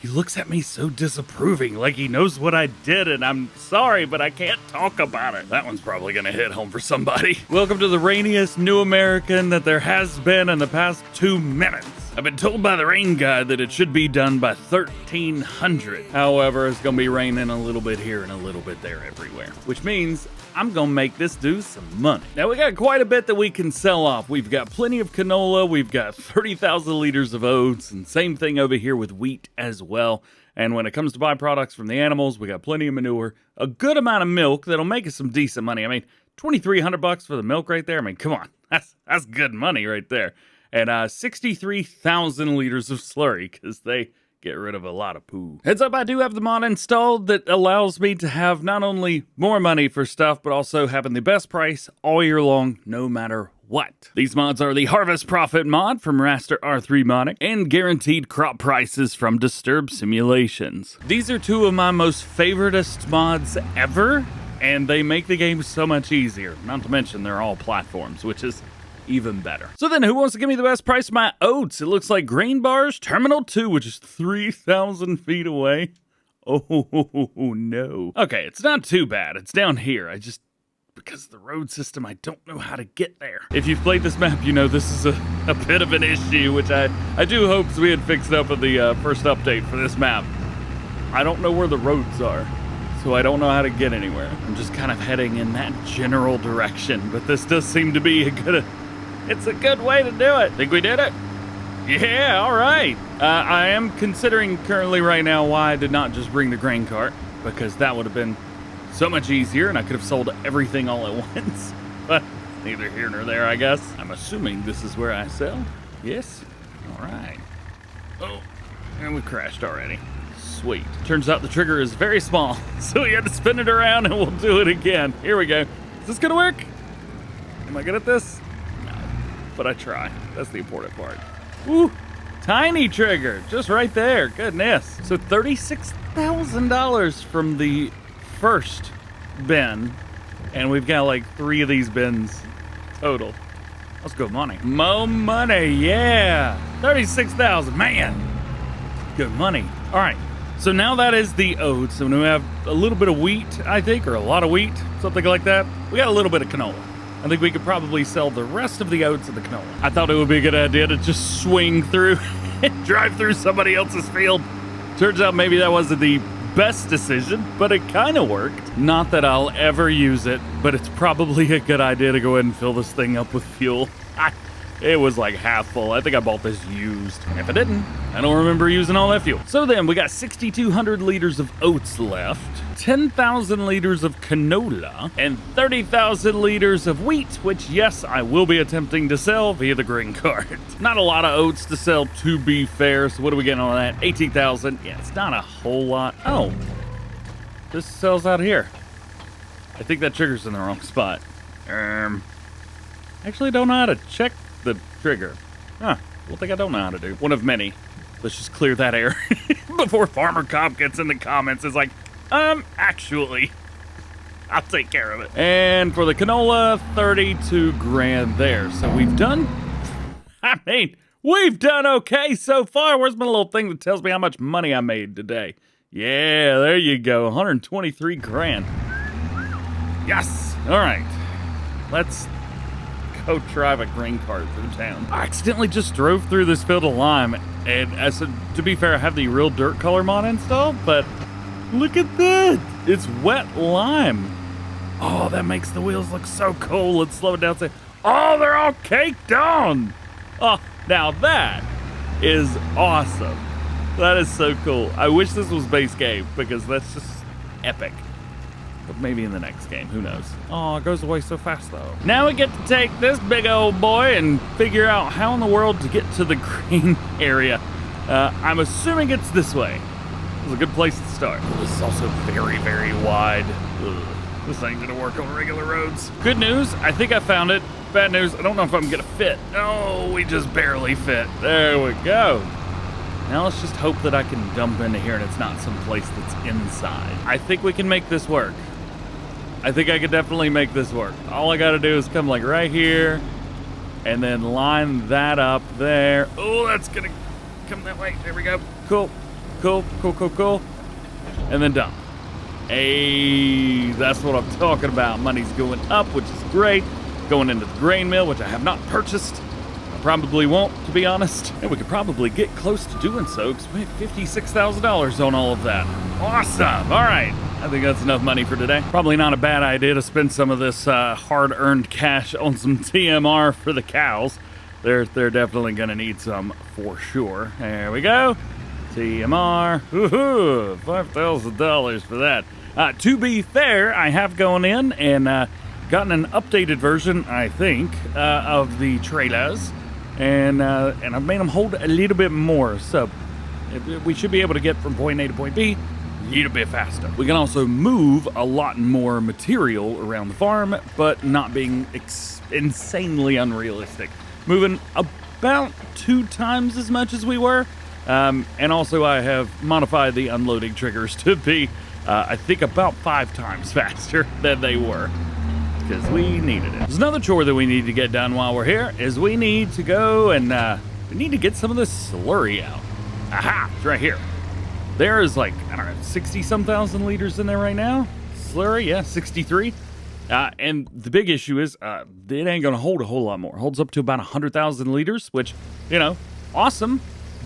He looks at me so disapproving, like he knows what I did, and I'm sorry, but I can't talk about it. That one's probably gonna hit home for somebody. Welcome to the rainiest New American that there has been in the past 2 minutes. I've been told by the rain guy that it should be done by 1300. However, it's gonna be raining a little bit here and a little bit there everywhere, which means I'm gonna make this do some money. Now, we got quite a bit that we can sell off. We've got plenty of canola, we've got 30,000 liters of oats, and same thing over here with wheat as well. And when it comes to byproducts from the animals, we got plenty of manure, a good amount of milk that'll make us some decent money. I mean, $2,300 for the milk right there. I mean, come on, that's good money right there. And 63,000 liters of slurry, because they get rid of a lot of poo. Heads up, I do have the mod installed that allows me to have not only more money for stuff, but also having the best price all year long, no matter what. These mods are the Harvest Profit mod from Raster R3 Modding and Guaranteed Crop Prices from Disturb Simulations. These are two of my most favoritist mods ever, and they make the game so much easier. Not to mention they're all platforms, which is even better. So then, who wants to give me the best price of my oats? It looks like Green Bars Terminal 2, which is 3,000 feet away. Oh, no. Okay, it's not too bad. It's down here. Because of the road system, I don't know how to get there. If you've played this map, you know this is a bit of an issue, which I do hope we had fixed up in the first update for this map. I don't know where the roads are, so I don't know how to get anywhere. I'm just kind of heading in that general direction, but this does seem to be it's a good way to do it. Think we did it? Yeah, all right. I am considering currently right now why I did not just bring the grain cart, because that would have been so much easier and I could have sold everything all at once. But neither here nor there, I guess. I'm assuming this is where I sell. Yes? All right. Oh, and we crashed already. Sweet. Turns out the trigger is very small, so we had to spin it around and we'll do it again. Here we go. Is this gonna work? Am I good at this? But I try. That's the important part. Ooh, tiny trigger, just right there. Goodness. So $36,000 from the first bin, and we've got like 3 of these bins total. That's good money. Mo money, yeah. 36,000, man. Good money. All right. So now that is the oats, and we have a little bit of wheat, I think, or a lot of wheat, something like that. We got a little bit of canola. I think we could probably sell the rest of the oats and the canola. I thought it would be a good idea to just swing through and drive through somebody else's field. Turns out maybe that wasn't the best decision, but it kind of worked. Not that I'll ever use it, but it's probably a good idea to go ahead and fill this thing up with fuel. It was like half full. I think I bought this used. If I didn't, I don't remember using all that fuel. So then we got 6,200 liters of oats left, 10,000 liters of canola, and 30,000 liters of wheat, which, yes, I will be attempting to sell via the green cart. Not a lot of oats to sell, to be fair, so what are we getting on that? 18,000. Yeah, it's not a whole lot. Oh, this sells out here. I think that trigger's in the wrong spot. Actually don't know how to check the trigger. Huh, one thing I don't know how to do. One of many. Let's just clear that air before Farmer Cop gets in the comments. It's like, actually, I'll take care of it. And for the canola, 32 grand there. So we've done okay so far. Where's my little thing that tells me how much money I made today? Yeah, there you go, 123 grand. Yes, all right. Let's go drive a grain cart through town. I accidentally just drove through this field of lime, and to be fair, I have the real dirt color mod installed, but look at that. It's wet lime. Oh, that makes the wheels look so cool. Let's slow it down. Oh, they're all caked on. Oh, now that is awesome. That is so cool. I wish this was base game, because that's just epic. But maybe in the next game, who knows? Oh, it goes away so fast, though. Now we get to take this big old boy and figure out how in the world to get to the green area. I'm assuming it's this way. It's a good place to start. This is also very, very wide. Ugh. This ain't gonna work on regular roads. Good news, I think I found it. Bad news, I don't know if I'm gonna fit. Oh, we just barely fit. There we go. Now let's just hope that I can dump into here and it's not some place that's inside. I think we can make this work. I think I could definitely make this work. All I gotta do is come like right here and then line that up there. Oh, that's gonna come that way. There we go. Cool. Cool. And then dump. Hey, that's what I'm talking about. Money's going up, which is great. Going into the grain mill, which I have not purchased. I probably won't, to be honest. And we could probably get close to doing so because we have $56,000 on all of that. Awesome. All right. I think that's enough money for today. Probably not a bad idea to spend some of this hard-earned cash on some TMR for the cows. They're definitely going to need some for sure. There we go. TMR. Woohoo! $5,000 for that. To be fair, I have gone in and gotten an updated version, I think, of the trailers. And I've made them hold a little bit more. So we should be able to get from point A to point B a little bit faster. We can also move a lot more material around the farm, but not being insanely unrealistic. Moving about 2 times as much as we were. And also I have modified the unloading triggers to be, I think, about 5 times faster than they were. Because we needed it. There's another chore that we need to get done while we're here, is we need to go and, we need to get some of this slurry out. Aha! It's right here. There is like, I don't know, 60-some thousand liters in there right now. Slurry, yeah, 63. And the big issue is, it ain't gonna hold a whole lot more. It holds up to about 100,000 liters, which, you know, awesome.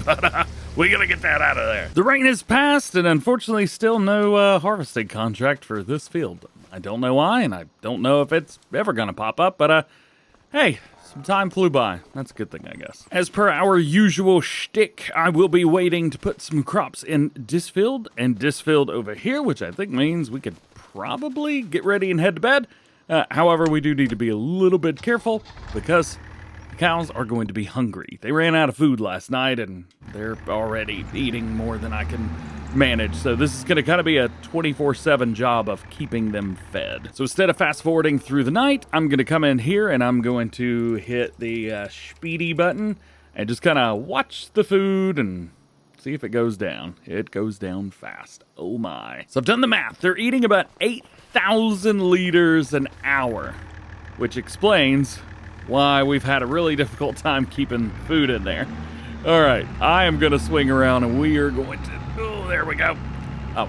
But we gotta get that out of there. The rain has passed, and unfortunately still no harvesting contract for this field. I don't know why, and I don't know if it's ever gonna pop up, but hey, some time flew by. That's a good thing, I guess. As per our usual shtick, I will be waiting to put some crops in this field and this field over here, which I think means we could probably get ready and head to bed. However, we do need to be a little bit careful because the cows are going to be hungry. They ran out of food last night, and they're already eating more than I can manage. So this is going to kind of be a 24/7 job of keeping them fed. So instead of fast forwarding through the night, I'm going to come in here and I'm going to hit the speedy button and just kind of watch the food and see if it goes down. It goes down fast. Oh my. So I've done the math. They're eating about 8,000 liters an hour, which explains why we've had a really difficult time keeping food in there. All right, I am going to swing around and we are going to, oh, there we go.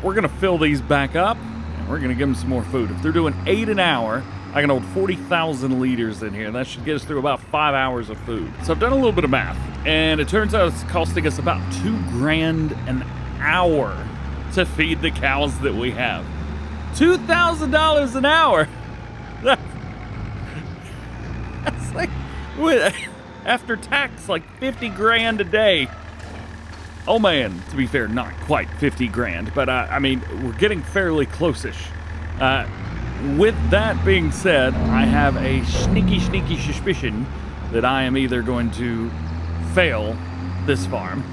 We're going to fill these back up and we're going to give them some more food. If they're doing 8 an hour, I can hold 40,000 liters in here. And that should get us through about 5 hours of food. So I've done a little bit of math, and it turns out it's costing us about $2,000 an hour to feed the cows that we have. $2,000 an hour. That's like, after tax, like 50 grand a day. Oh man, to be fair, not quite 50 grand, but I mean, we're getting fairly close-ish. With that being said, I have a sneaky suspicion that I am either going to fail this farm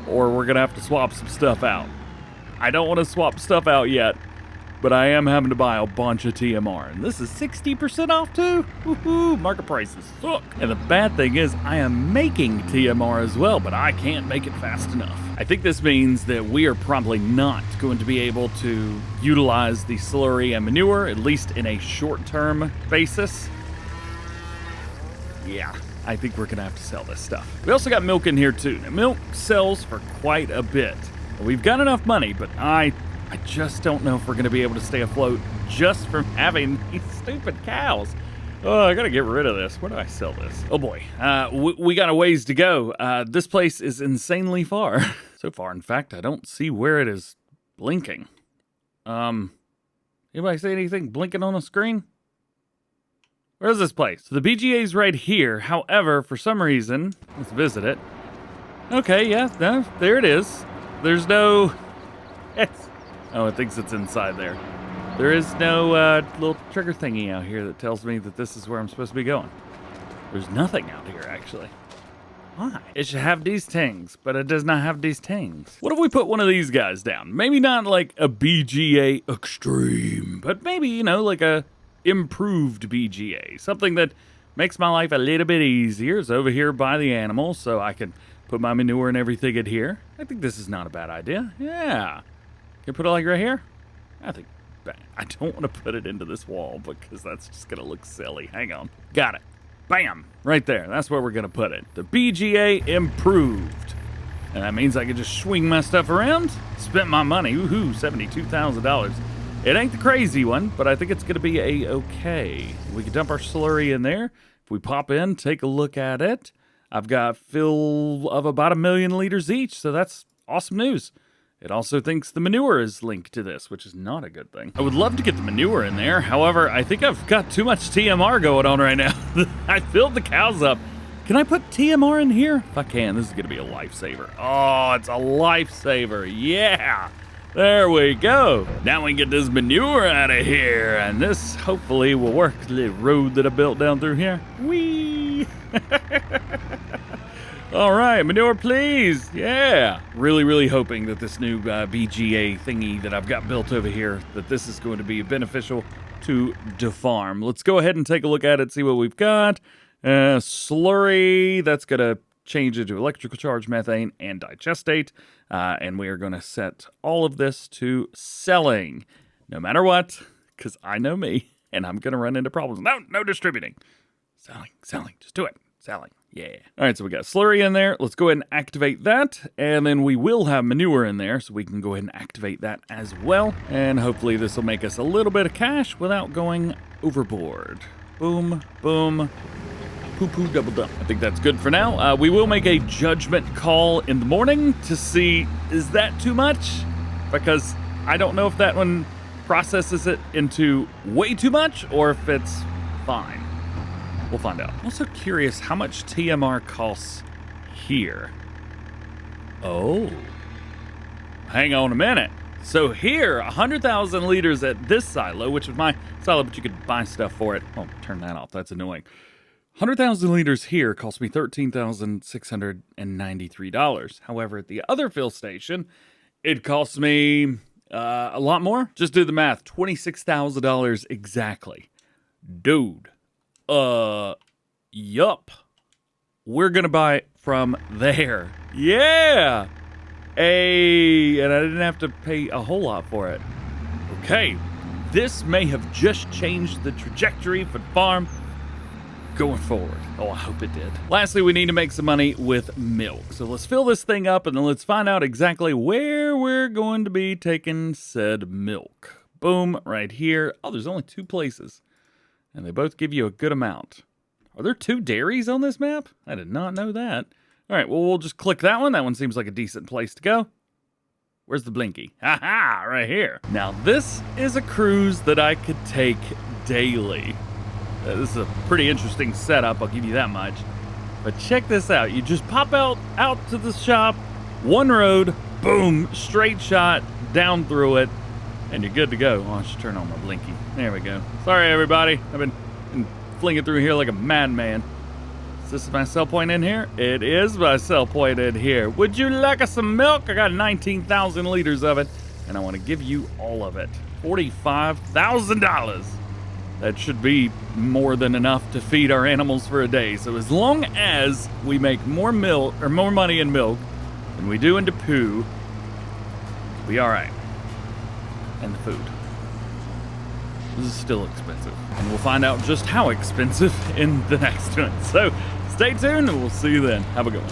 or we're gonna have to swap some stuff out. I don't want to swap stuff out yet, but I am having to buy a bunch of TMR, and this is 60% off too. Woohoo! Market prices suck. And the bad thing is, I am making TMR as well, but I can't make it fast enough. I think this means that we are probably not going to be able to utilize the slurry and manure, at least in a short-term basis. Yeah, I think we're gonna have to sell this stuff. We also got milk in here too. Now, milk sells for quite a bit. We've got enough money, but I just don't know if we're going to be able to stay afloat just from having these stupid cows. Oh, I got to get rid of this. Where do I sell this? Oh boy, we got a ways to go. This place is insanely far. So far, in fact, I don't see where it is blinking. Anybody see anything blinking on the screen? Where's this place? So the BGA's right here. However, for some reason, let's visit it. Okay, yeah, no, there it is. There's no... Oh, it thinks it's inside there. There is no little trigger thingy out here that tells me that this is where I'm supposed to be going. There's nothing out here, actually. Why? It should have these things, but it does not have these things. What if we put one of these guys down? Maybe not like a BGA Extreme, but maybe, you know, like a improved BGA. Something that makes my life a little bit easier. It's over here by the animals, so I can put my manure and everything in here. I think this is not a bad idea. Yeah. Can I put it like right here? I think, I don't want to put it into this wall because that's just going to look silly. Hang on. Got it. Bam. Right there. That's where we're going to put it. The BGA improved. And that means I can just swing my stuff around. Spent my money. Woohoo, $72,000. It ain't the crazy one, but I think it's going to be a-okay. We can dump our slurry in there. If we pop in, take a look at it. I've got fill of about 1 million liters each, so that's awesome news. It also thinks the manure is linked to this, which is not a good thing. I would love to get the manure in there. However, I think I've got too much TMR going on right now. I filled the cows up. Can I put TMR in here? If I can, this is going to be a lifesaver. Oh, it's a lifesaver. Yeah. There we go. Now we can get this manure out of here, and this hopefully will work. The road that I built down through here. Whee! All right, manure, please. Yeah. Really, really hoping that this new BGA thingy that I've got built over here, that this is going to be beneficial to the farm. Let's go ahead and take a look at it, see what we've got. Slurry, that's going to change it to electrical charge, methane, and digestate. And we are going to set all of this to selling, no matter what, because I know me, and I'm going to run into problems. No distributing. Selling, just do it. Selling, yeah. All right, so we got slurry in there. Let's go ahead and activate that, and then we will have manure in there, so we can go ahead and activate that as well. And hopefully this will make us a little bit of cash without going overboard. Boom, boom. Poo-poo double dump. I think that's good for now. We will make a judgment call in the morning to see, is that too much? Because I don't know if that one processes it into way too much or if it's fine. We'll find out. I'm also curious how much TMR costs here. Oh. Hang on a minute. So here, 100,000 liters at this silo, which is my silo, but you could buy stuff for it. Oh, turn that off. That's annoying. 100,000 liters here cost me $13,693. However, at the other fill station, it costs me a lot more. Just do the math. $26,000 exactly. Dude. Yup. We're going to buy from there. Yeah. Hey, and I didn't have to pay a whole lot for it. Okay. This may have just changed the trajectory for the farm going forward. Oh, I hope it did. Lastly, we need to make some money with milk. So let's fill this thing up and then let's find out exactly where we're going to be taking said milk. Boom, right here. Oh, there's only 2 places. And they both give you a good amount. Are there 2 dairies on this map? I did not know that. All right, well, we'll just click that one. That one seems like a decent place to go. Where's the blinky? Ha-ha, right here. Now, this is a cruise that I could take daily. This is a pretty interesting setup, I'll give you that much. But check this out. You just pop out to the shop, one road, boom, straight shot, down through it, and you're good to go. Oh, I should turn on my blinky. There we go. Sorry, everybody. I've been flinging through here like a madman. Is this my sell point in here? It is my sell point in here. Would you like some milk? I got 19,000 liters of it, and I want to give you all of it. $45,000. That should be more than enough to feed our animals for a day. So as long as we make more milk or more money in milk than we do into poo, we'll be all right. And the food. This is still expensive. And we'll find out just how expensive in the next one. So stay tuned and we'll see you then. Have a good one.